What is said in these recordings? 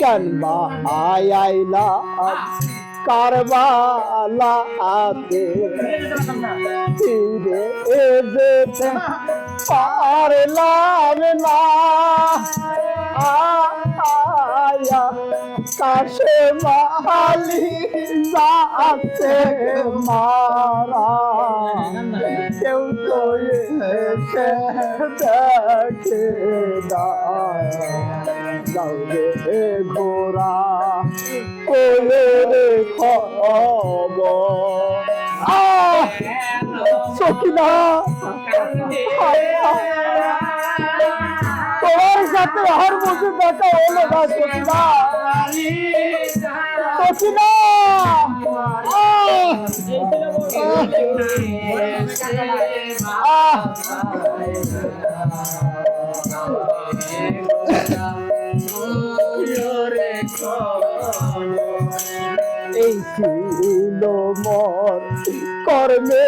Canva আইলা কারবালাতে ফিরে যেতে পারলাম না আয়া কাশে মালি যাচ্ছে মারা কেউ তো এসে দেখে না যাও রে ঘোরা কোলে খবর সখিনা তোমার সাথে আর বসে দেখা হলো না সখিনা সখিনা এই ছিল মোর কর্মে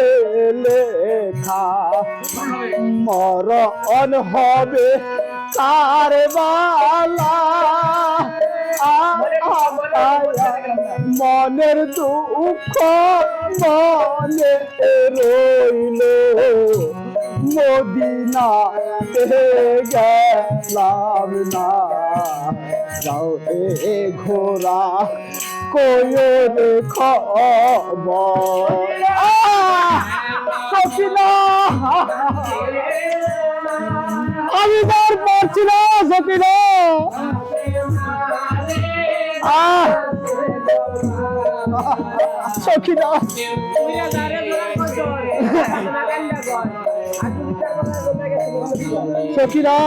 লেখা মরণ হবে কারবালা মনের দুঃখ মনে রইল মদিনা গেলাম না যাও এ ঘোরা কোয়ের খবর সখিনা আমি তার পারছি না সখিনা সখিনা সখিনা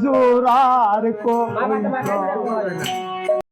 জোরার কো